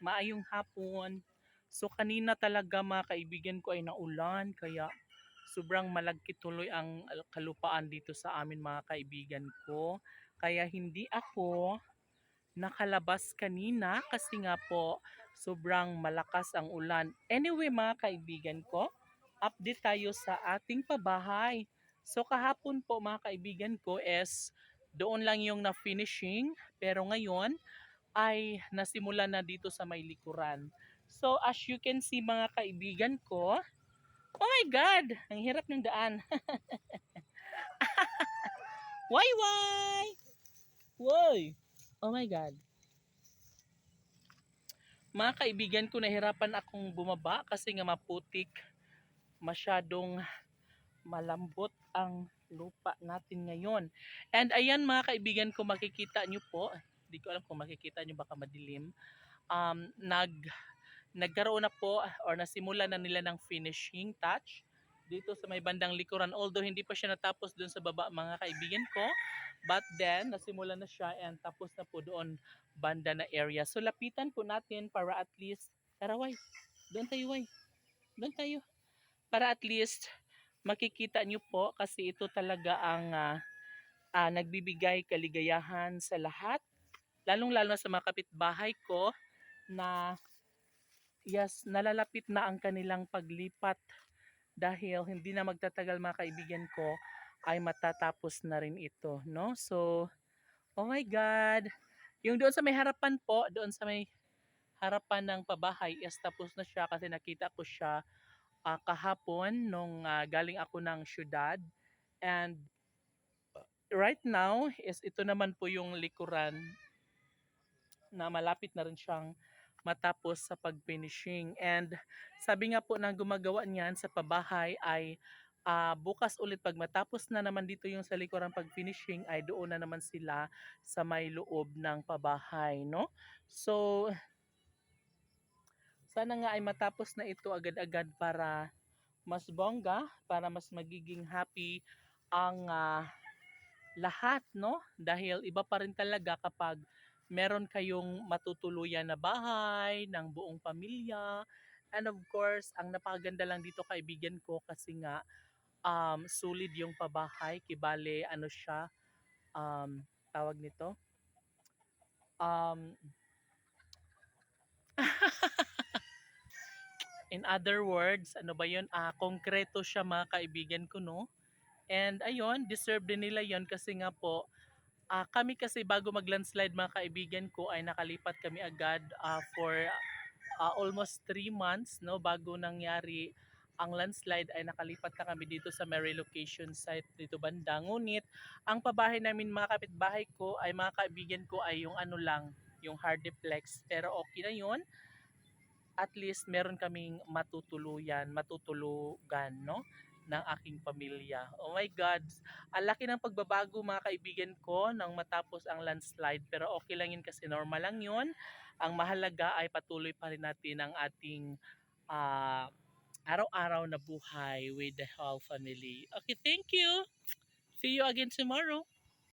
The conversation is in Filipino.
Maayong hapon. So kanina talaga mga kaibigan ko ay naulan kaya sobrang malagkit tuloy ang kalupaan dito sa amin mga kaibigan ko. Kaya hindi ako nakalabas kanina kasi nga po sobrang malakas ang ulan. Anyway mga kaibigan ko, update tayo sa ating pabahay. So kahapon po mga kaibigan ko is doon lang yung na-finishing pero ngayon ay nasimula na dito sa may likuran. So as you can see mga kaibigan ko, oh my God! Ang hirap ng daan. Why why? Woy! Oh my God. Mga kaibigan ko, nahirapan akong bumaba kasi nga maputik. Masyadong malambot ang lupa natin ngayon. And ayan mga kaibigan ko, makikita nyo po, hindi ko alam kung makikita nyo, baka madilim. Nagkaroon na po or nasimula na nila ng finishing touch dito sa may bandang likuran, although hindi pa siya natapos dun sa baba mga kaibigan ko, but then nasimula na siya and tapos na po doon banda na area. So lapitan po natin para at least, tara way, doon tayo way, doon tayo, para at least makikita nyo po kasi ito talaga ang nagbibigay kaligayahan sa lahat, lalong lalo na sa mga kapitbahay ko na yes, nalalapit na ang kanilang paglipat dahil hindi na magtatagal mga kaibigan ko ay matatapos na rin ito, no? So, oh my God! Yung doon sa may harapan po, doon sa may harapan ng pabahay is tapos na siya kasi nakita ko siya kahapon nung galing ako ng syudad. And right now is ito naman po yung likuran na malapit na rin siyang matapos sa pag-finishing. And sabi nga po ng gumagawa niyan sa pabahay ay bukas ulit pag matapos na naman dito yung sa likuran pag-finishing ay doon na naman sila sa may loob ng pabahay, no? So, sana nga ay matapos na ito agad-agad para mas bongga, para mas magiging happy ang lahat, no? Dahil iba pa rin talaga kapag meron kayong matutuluyan na bahay ng buong pamilya. And of course, ang napakaganda lang dito kaibigan ko kasi nga solid yung pabahay, kibale ano siya, tawag nito. Um, in other words, ano ba yun? Konkreto siya mga kaibigan ko, no? And ayun, deserve din nila yon kasi nga po, kami kasi bago mag-landslide mga kaibigan ko ay nakalipat kami agad for almost 3 months, no, bago nangyari ang landslide ay nakalipat na kami dito sa may relocation site dito banda. Ngunit ang pabahay namin mga kapitbahay ko ay mga kaibigan ko ay yung ano lang, yung hardiplex. Pero okay na yun. At least meron kaming matutulugan, no, ng aking pamilya. Oh my God, ang laki ng pagbabago mga kaibigan ko nang matapos ang landslide. Pero okay lang yun kasi normal lang yun. Ang mahalaga ay patuloy pa rin natin ang ating ah, araw-araw na buhay with the whole family. Okay, thank you. See you again tomorrow.